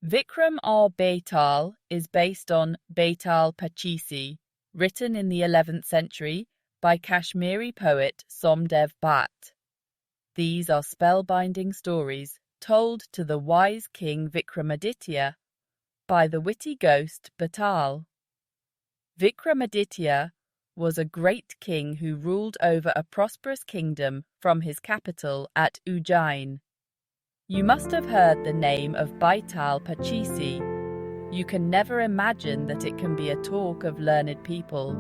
Vikram or Betal is based on Betal Pachisi, written in the 11th century by Kashmiri poet Somdev Bhatt. These are spellbinding stories told to the wise king Vikramaditya by the witty ghost Betal. Vikramaditya was a great king who ruled over a prosperous kingdom from his capital at Ujjain. You must have heard the name of Betal Pachisi. You can never imagine that it can be a talk of learned people.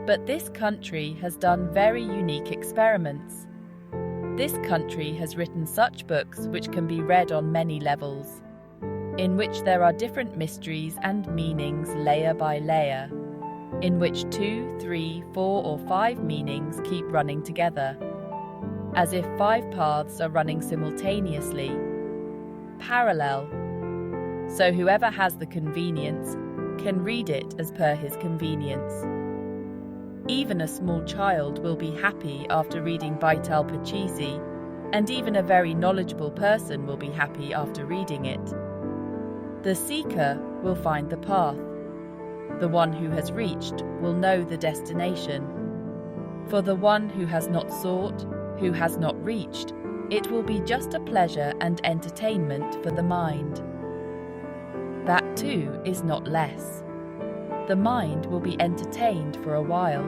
But this country has done very unique experiments. This country has written such books which can be read on many levels, in which there are different mysteries and meanings layer by layer, in which 2, 3, 4 or 5 meanings keep running together, as if 5 paths are running simultaneously, parallel. So whoever has the convenience can read it as per his convenience. Even a small child will be happy after reading Betal Pachisi, and even a very knowledgeable person will be happy after reading it. The seeker will find the path. The one who has reached will know the destination. For the one who has not sought, who has not reached, it will be just a pleasure and entertainment for the mind. That too is not less. The mind will be entertained for a while.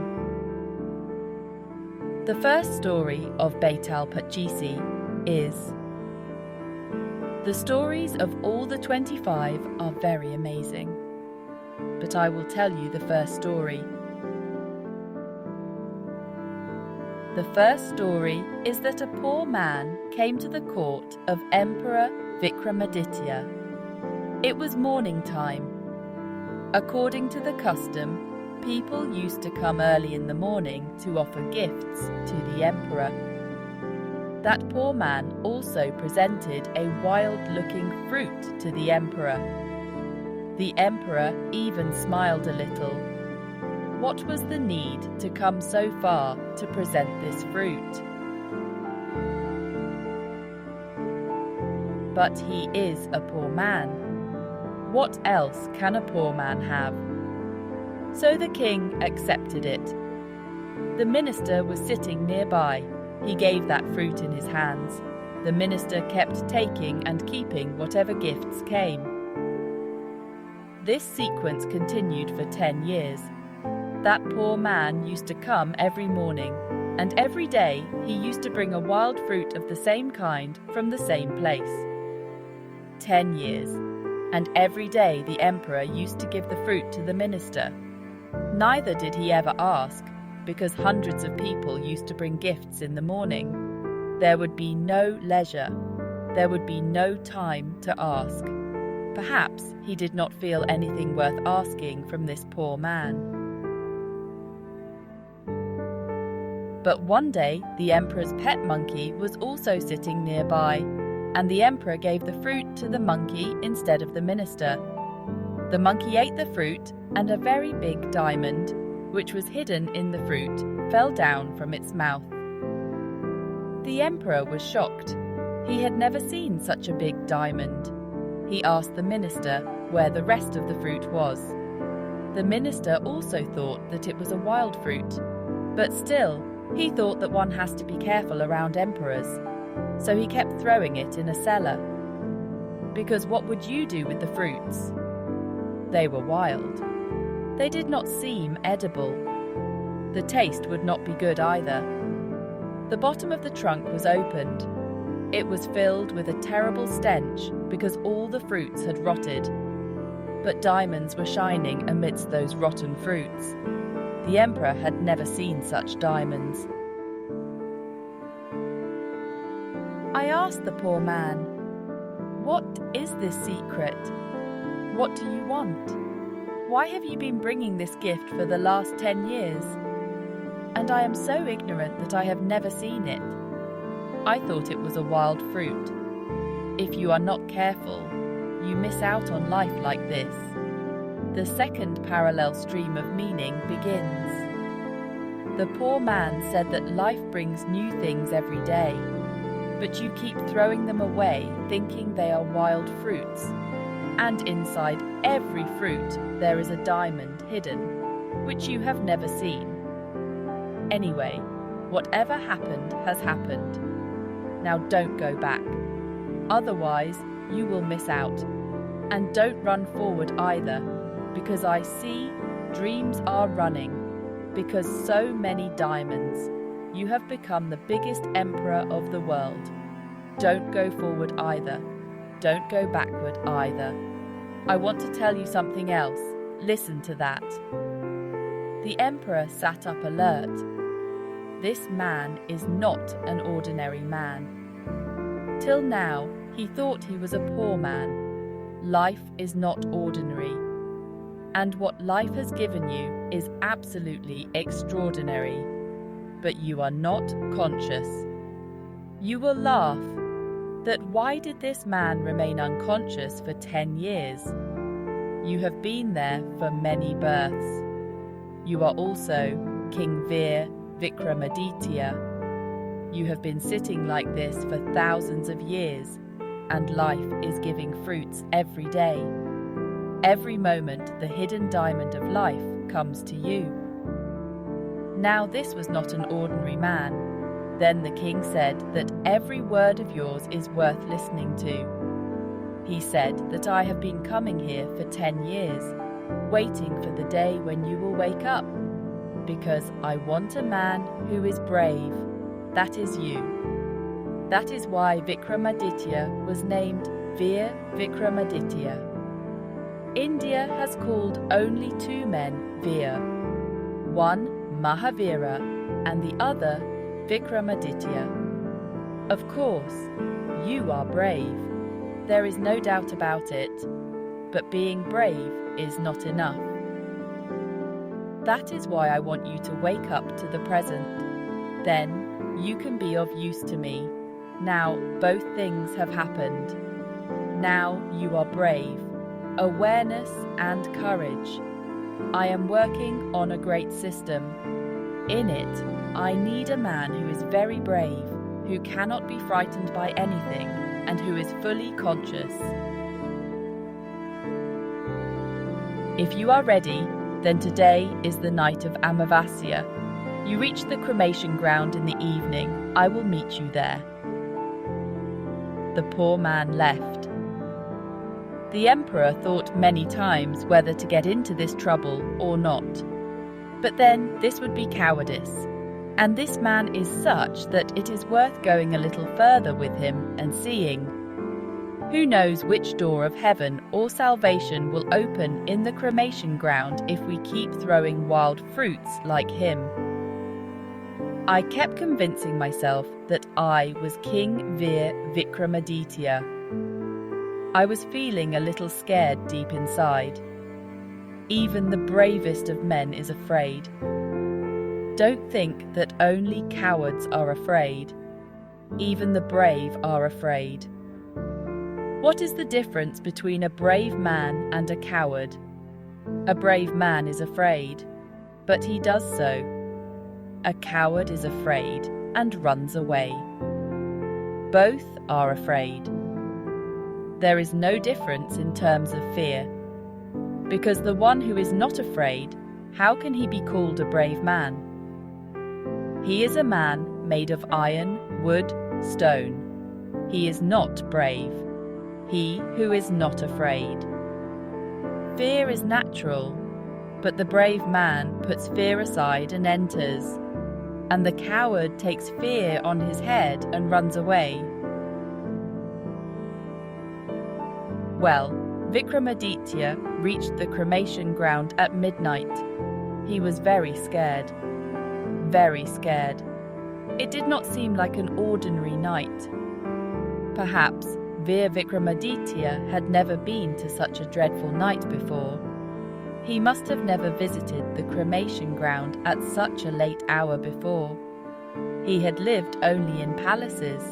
The first story of Betal Pachisi is: the stories of all the 25 are very amazing, but I will tell you the first story. The first story is that a poor man came to the court of Emperor Vikramaditya. It was morning time. According to the custom, people used to come early in the morning to offer gifts to the emperor. That poor man also presented a wild-looking fruit to the emperor. The emperor even smiled a little. What was the need to come so far to present this fruit? But he is a poor man. What else can a poor man have? So the king accepted it. The minister was sitting nearby. He gave that fruit in his hands. The minister kept taking and keeping whatever gifts came. This sequence continued for 10 years. That poor man used to come every morning, and every day he used to bring a wild fruit of the same kind from the same place. 10 years. And every day the emperor used to give the fruit to the minister. Neither did he ever ask, because hundreds of people used to bring gifts in the morning. There would be no leisure. There would be no time to ask. Perhaps he did not feel anything worth asking from this poor man. But one day the emperor's pet monkey was also sitting nearby, and the emperor gave the fruit to the monkey instead of the minister. The monkey ate the fruit, and a very big diamond, which was hidden in the fruit, fell down from its mouth. The emperor was shocked. He had never seen such a big diamond. He asked the minister where the rest of the fruit was. The minister also thought that it was a wild fruit, but still, he thought that one has to be careful around emperors. So he kept throwing it in a cellar. Because what would you do with the fruits? They were wild. They did not seem edible. The taste would not be good either. The bottom of the trunk was opened. It was filled with a terrible stench because all the fruits had rotted. But diamonds were shining amidst those rotten fruits. The emperor had never seen such diamonds. I asked the poor man, "What is this secret? What do you want? Why have you been bringing this gift for the last 10 years? And I am so ignorant that I have never seen it. I thought it was a wild fruit. If you are not careful, you miss out on life like this." The second parallel stream of meaning begins. The poor man said that life brings new things every day, but you keep throwing them away thinking they are wild fruits. And inside every fruit there is a diamond hidden, which you have never seen. Anyway, whatever happened has happened. Now don't go back. Otherwise, you will miss out. And don't run forward either, because I see dreams are running. Because so many diamonds, you have become the biggest emperor of the world. Don't go forward either. Don't go backward either. I want to tell you something else. Listen to that. The emperor sat up alert. This man is not an ordinary man. Till now, he thought he was a poor man. Life is not ordinary. And what life has given you is absolutely extraordinary. But you are not conscious. You will laugh that why did this man remain unconscious for 10 years? You have been there for many births. You are also King Vikramaditya. You have been sitting like this for thousands of years, and life is giving fruits every day. Every moment the hidden diamond of life comes to you. Now this was not an ordinary man. Then the king said that every word of yours is worth listening to. He said that I have been coming here for 10 years, waiting for the day when you will wake up, because I want a man who is brave. That is you. That is why Vikramaditya was named Veer Vikramaditya. India has called only 2 men Veer, one Mahavira and the other Vikramaditya. Of course, you are brave. There is no doubt about it. But being brave is not enough. That is why I want you to wake up to the present. Then you can be of use to me. Now both things have happened. Now you are brave. Awareness and courage. I am working on a great system. In it, I need a man who is very brave, who cannot be frightened by anything, and who is fully conscious. If you are ready, then today is the night of Amavasya. You reach the cremation ground in the evening. I will meet you there. The poor man left. The emperor thought many times whether to get into this trouble or not. But then this would be cowardice. And this man is such that it is worth going a little further with him and seeing. Who knows which door of heaven or salvation will open in the cremation ground if we keep throwing wild fruits like him. I kept convincing myself that I was King Veer Vikramaditya. I was feeling a little scared deep inside. Even the bravest of men is afraid. Don't think that only cowards are afraid. Even the brave are afraid. What is the difference between a brave man and a coward? A brave man is afraid, but he does so. A coward is afraid and runs away. Both are afraid. There is no difference in terms of fear. Because the one who is not afraid, how can he be called a brave man? He is a man made of iron, wood, stone. He is not brave. He who is not afraid. Fear is natural, but the brave man puts fear aside and enters, and the coward takes fear on his head and runs away. Well, Vikramaditya reached the cremation ground at midnight. He was very scared. Very scared. It did not seem like an ordinary night. Perhaps Veer Vikramaditya had never been to such a dreadful night before. He must have never visited the cremation ground at such a late hour before. He had lived only in palaces.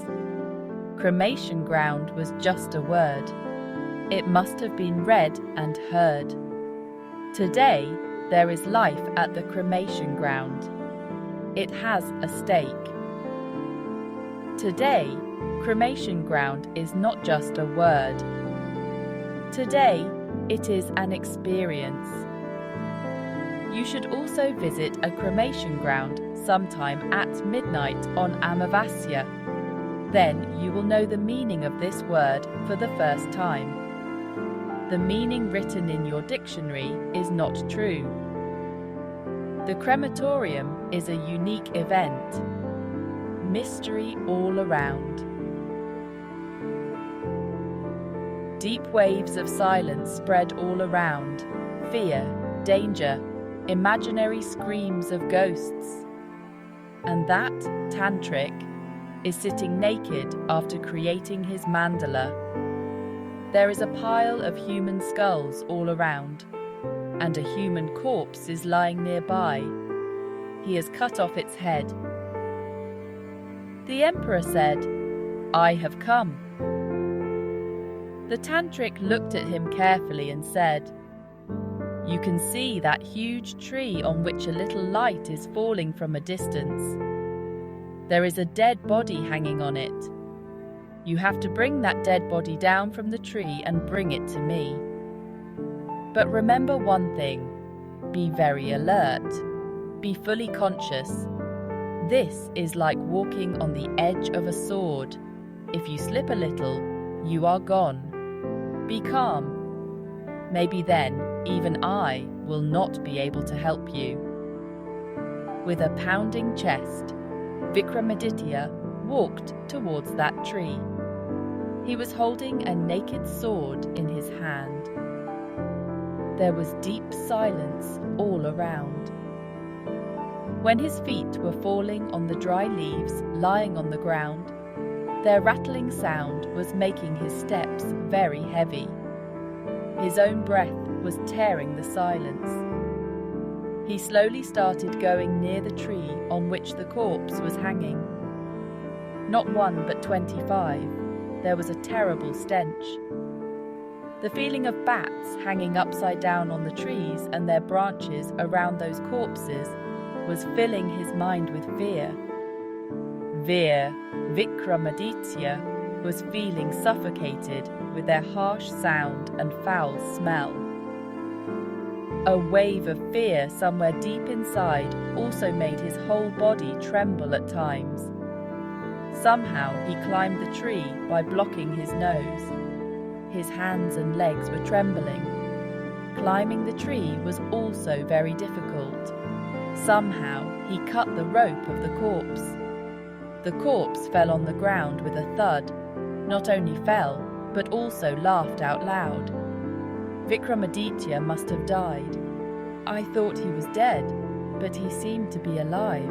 Cremation ground was just a word. It must have been read and heard. Today, there is life at the cremation ground. It has a stake. Today, cremation ground is not just a word. Today, it is an experience. You should also visit a cremation ground sometime at midnight on Amavasya. Then you will know the meaning of this word for the first time. The meaning written in your dictionary is not true. The crematorium is a unique event. Mystery all around. Deep waves of silence spread all around. Fear, danger, imaginary screams of ghosts. And that tantric is sitting naked after creating his mandala. There is a pile of human skulls all around, and a human corpse is lying nearby. He has cut off its head. The emperor said, "I have come." The tantric looked at him carefully and said, "You can see that huge tree on which a little light is falling from a distance. There is a dead body hanging on it. You have to bring that dead body down from the tree and bring it to me. But remember one thing, be very alert, be fully conscious. This is like walking on the edge of a sword. If you slip a little, you are gone. Be calm. Maybe then, even I will not be able to help you." With a pounding chest, Vikramaditya walked towards that tree. He was holding a naked sword in his hand. There was deep silence all around. When his feet were falling on the dry leaves lying on the ground, their rattling sound was making his steps very heavy. His own breath was tearing the silence. He slowly started going near the tree on which the corpse was hanging. Not one but 25. There was a terrible stench. The feeling of bats hanging upside down on the trees and their branches around those corpses was filling his mind with fear. Vikramaditya was feeling suffocated with their harsh sound and foul smell. A wave of fear somewhere deep inside also made his whole body tremble at times. Somehow he climbed the tree by blocking his nose. His hands and legs were trembling. Climbing the tree was also very difficult. Somehow he cut the rope of the corpse. The corpse fell on the ground with a thud. Not only fell, but also laughed out loud. Vikramaditya must have died. I thought he was dead, but he seemed to be alive,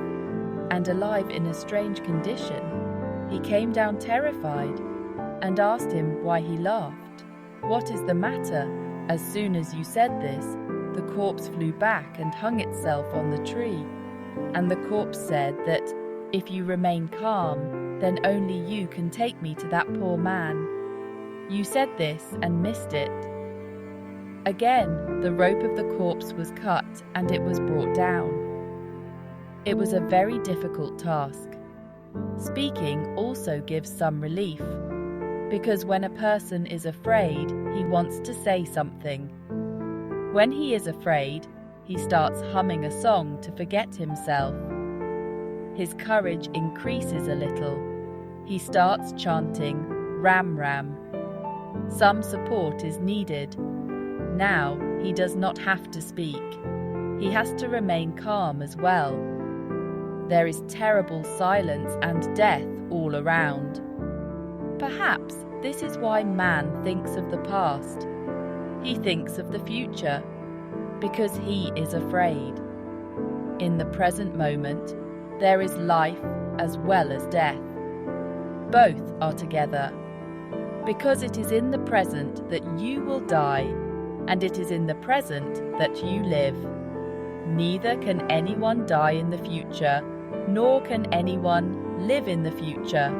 and alive in a strange condition. He came down terrified and asked him why he laughed. "What is the matter?" As soon as you said this, the corpse flew back and hung itself on the tree, and the corpse said that if you remain calm, then only you can take me to that poor man. You said this and missed it. Again, the rope of the corpse was cut and it was brought down. It was a very difficult task. Speaking also gives some relief, because when a person is afraid, he wants to say something. When he is afraid, he starts humming a song to forget himself. His courage increases a little. He starts chanting Ram Ram. Some support is needed. Now he does not have to speak. He has to remain calm as well. There is terrible silence and death all around. Perhaps this is why man thinks of the past. He thinks of the future, because he is afraid. In the present moment, there is life as well as death. Both are together, because it is in the present that you will die, and it is in the present that you live. Neither can anyone die in the future, nor can anyone live in the future.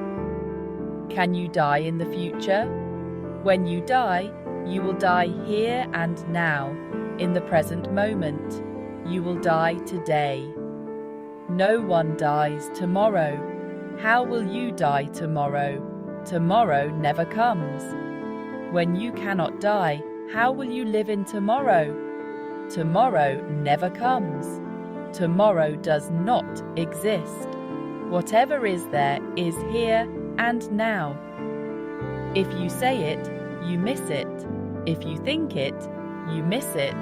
Can you die in the future? When you die, you will die here and now, in the present moment. You will die today. No one dies tomorrow. How will you die tomorrow? Tomorrow never comes. When you cannot die, how will you live in tomorrow? Tomorrow never comes. Tomorrow does not exist. Whatever is there is here and now. If you say it, you miss it. If you think it, you miss it.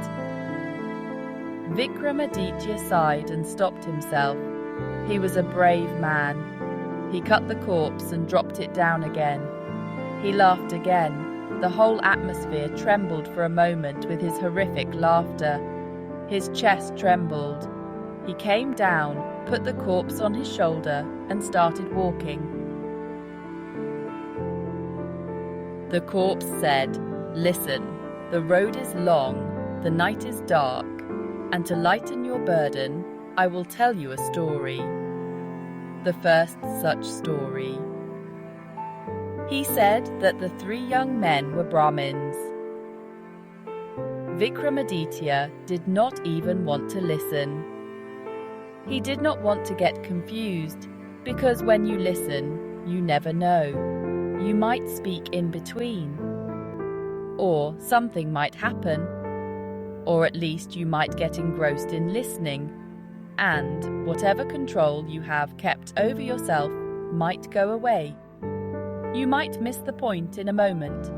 Vikramaditya sighed and stopped himself. He was a brave man. He cut the corpse and dropped it down again. He laughed again. The whole atmosphere trembled for a moment with his horrific laughter. His chest trembled. He came down, put the corpse on his shoulder, and started walking. The corpse said, "Listen, the road is long, the night is dark, and to lighten your burden, I will tell you a story." The first such story. He said that the 3 young men were Brahmins. Vikramaditya did not even want to listen. He did not want to get confused, because when you listen, you never know. You might speak in between, or something might happen, or at least you might get engrossed in listening, and whatever control you have kept over yourself might go away. You might miss the point in a moment,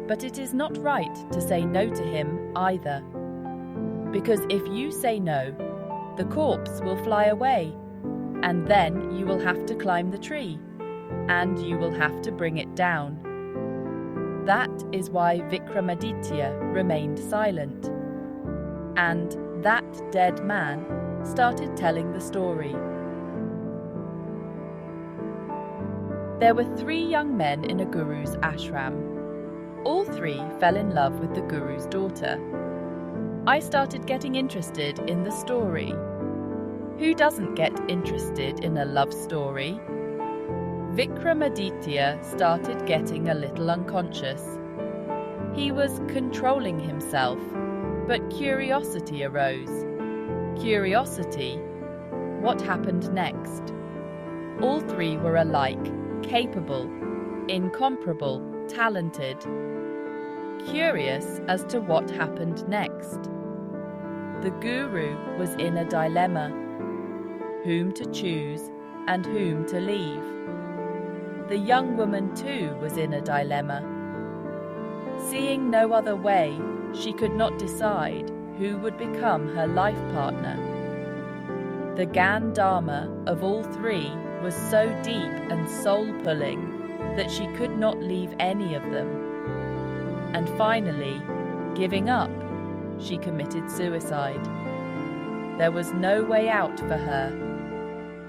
but it is not right to say no to him either, because if you say no, the corpse will fly away, and then you will have to climb the tree, and you will have to bring it down. That is why Vikramaditya remained silent. And that dead man started telling the story. There were 3 young men in a guru's ashram. All 3 fell in love with the guru's daughter. I started getting interested in the story. Who doesn't get interested in a love story? Vikramaditya started getting a little unconscious. He was controlling himself, but curiosity arose. Curiosity, what happened next? All 3 were alike, capable, incomparable, talented. Curious as to what happened next. The guru was in a dilemma. Whom to choose and whom to leave. The young woman too was in a dilemma. Seeing no other way, she could not decide who would become her life partner. The Gyan Dharma of all 3 was so deep and soul-pulling that she could not leave any of them. And finally, giving up, she committed suicide. There was no way out for her.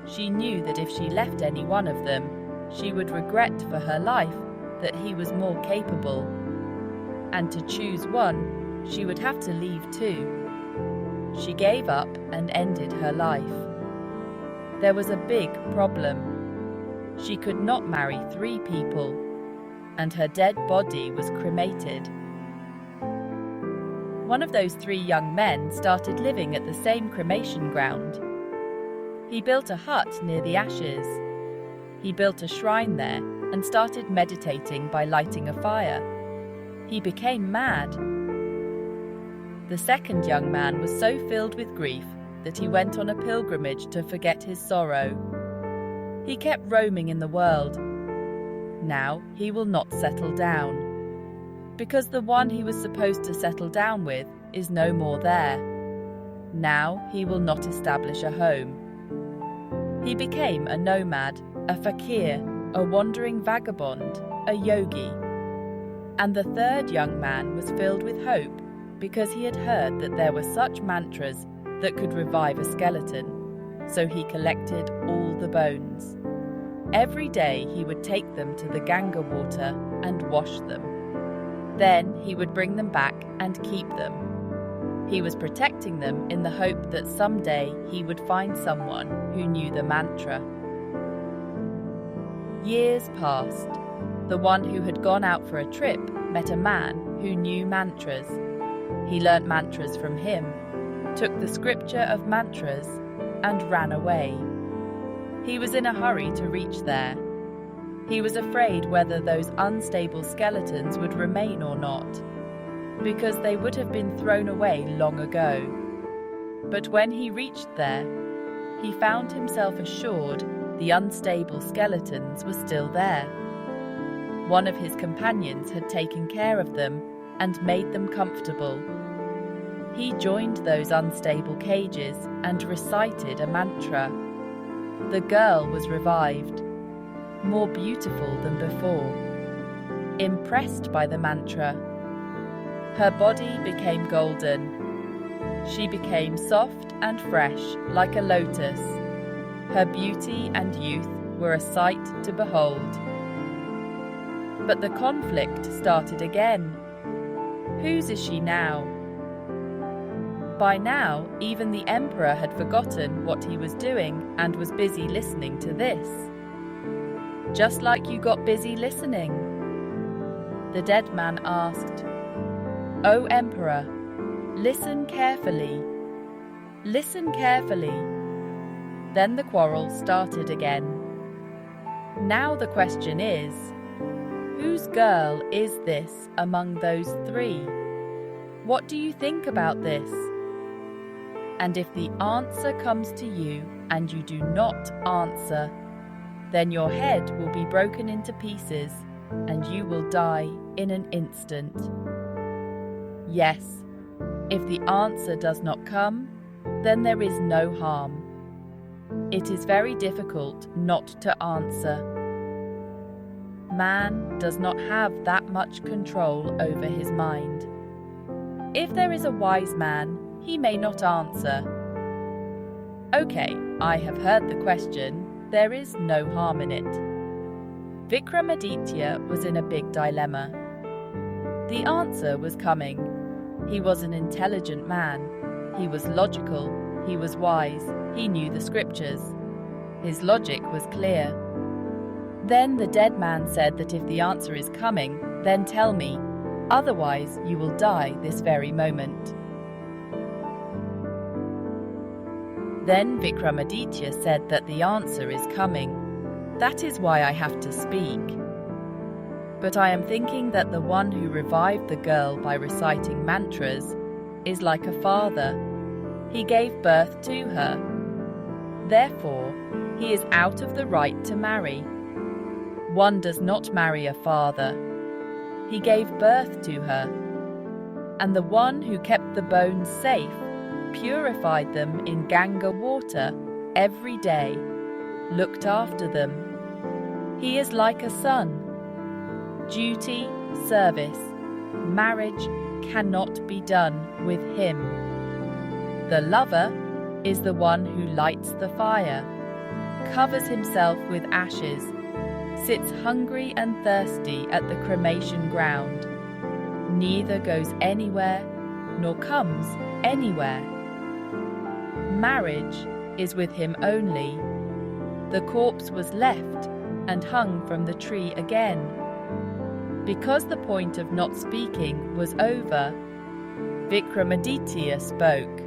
She knew that if she left any one of them, she would regret for her life that he was more capable. And to choose one, she would have to leave 2. She gave up and ended her life. There was a big problem. She could not marry 3 people, and her dead body was cremated. One of those 3 young men started living at the same cremation ground. He built a hut near the ashes. He built a shrine there and started meditating by lighting a fire. He became mad. The second young man was so filled with grief that he went on a pilgrimage to forget his sorrow. He kept roaming in the world. Now he will not settle down, because the one he was supposed to settle down with is no more there. Now he will not establish a home. He became a nomad, a fakir, a wandering vagabond, a yogi. And the third young man was filled with hope because he had heard that there were such mantras that could revive a skeleton, so he collected all the bones. Every day he would take them to the Ganga water and wash them. Then he would bring them back and keep them. He was protecting them in the hope that someday he would find someone who knew the mantra. Years passed. The one who had gone out for a trip met a man who knew mantras. He learnt mantras from him, took the scripture of mantras, and ran away. He was in a hurry to reach there. He was afraid whether those unstable skeletons would remain or not, because they would have been thrown away long ago. But when he reached there, he found himself assured the unstable skeletons were still there. One of his companions had taken care of them and made them comfortable. He joined those unstable cages and recited a mantra. The girl was revived, more beautiful than before. Impressed by the mantra, her body became golden. She became soft and fresh like a lotus. Her beauty and youth were a sight to behold. But the conflict started again. Whose is she now? By now, even the emperor had forgotten what he was doing and was busy listening to this. Just like you got busy listening. The dead man asked, "O Emperor, listen carefully. Listen carefully." Then the quarrel started again. Now the question is, whose girl is this among those three? What do you think about this? And if the answer comes to you and you do not answer, then your head will be broken into pieces and you will die in an instant. Yes, if the answer does not come, then there is no harm. It is very difficult not to answer. Man does not have that much control over his mind. If there is a wise man, he may not answer. Okay, I have heard the question. There is no harm in it. Vikramaditya was in a big dilemma. The answer was coming. He was an intelligent man. He was logical. He was wise. He knew the scriptures. His logic was clear. Then the dead man said that if the answer is coming, then tell me. Otherwise, you will die this very moment. Then Vikramaditya said that the answer is coming. That is why I have to speak. But I am thinking that the one who revived the girl by reciting mantras is like a father. He gave birth to her. Therefore, he is out of the right to marry. One does not marry a father. He gave birth to her. And the one who kept the bones safe purified them in Ganga water every day, looked after them. He is like a son. Duty, service, marriage cannot be done with him. The lover is the one who lights the fire, covers himself with ashes, sits hungry and thirsty at the cremation ground, neither goes anywhere nor comes anywhere. Marriage is with him only. The corpse was left and hung from the tree again. Because the point of not speaking was over, Vikramaditya spoke.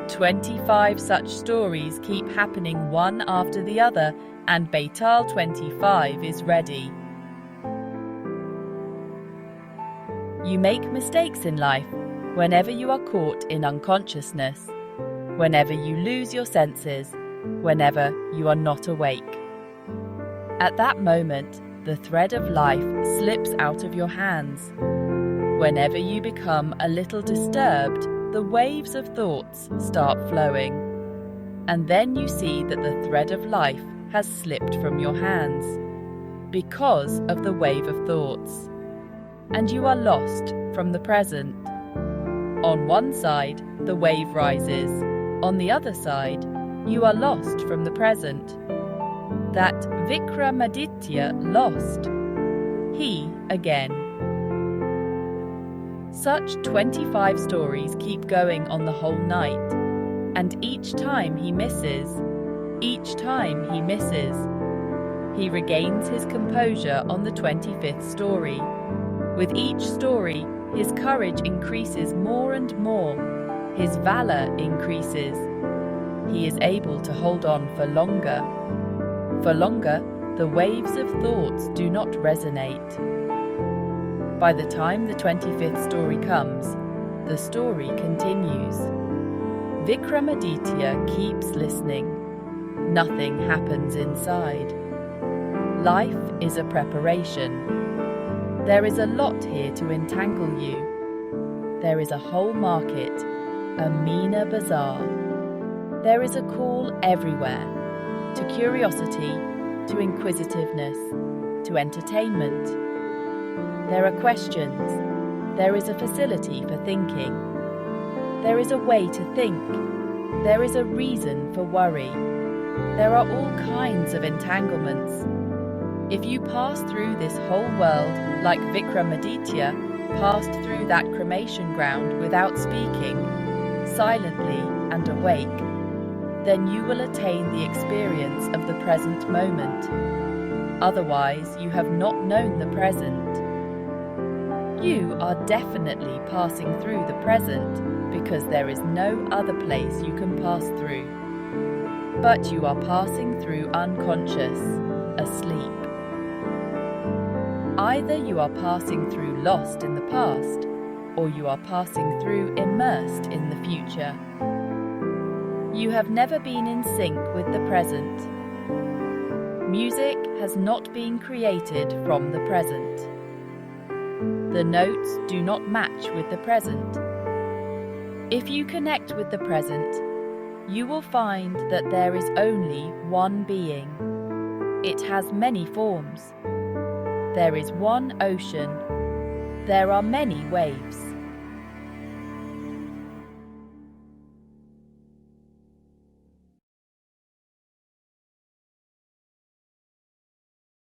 25 such stories keep happening one after the other, and Betal 25 is ready. You make mistakes in life whenever you are caught in unconsciousness, whenever you lose your senses, whenever you are not awake. At that moment, the thread of life slips out of your hands. Whenever you become a little disturbed, the waves of thoughts start flowing. And then you see that the thread of life has slipped from your hands because of the wave of thoughts. And you are lost from the present. On one side, the wave rises. On the other side, you are lost from the present. That Vikramaditya lost. He again. Such 25 stories keep going on the whole night, and each time he misses, he regains his composure on the 25th story. With each story, his courage increases more and more, his valor increases. He is able to hold on for longer. For longer, the waves of thoughts do not resonate. By the time the 25th story comes, the story continues. Vikramaditya keeps listening. Nothing happens inside. Life is a preparation. There is a lot here to entangle you. There is a whole market, a Meena bazaar. There is a call everywhere, to curiosity, to inquisitiveness, to entertainment. There are questions. There is a facility for thinking. There is a way to think. There is a reason for worry. There are all kinds of entanglements. If you pass through this whole world like Vikramaditya passed through that cremation ground without speaking, silently and awake, then you will attain the experience of the present moment. Otherwise, you have not known the present. You are definitely passing through the present because there is no other place you can pass through. But you are passing through unconscious, asleep. Either you are passing through lost in the past, or you are passing through immersed in the future. You have never been in sync with the present. Music has not been created from the present. The notes do not match with the present. If you connect with the present, you will find that there is only one being. It has many forms. There is one ocean. There are many waves.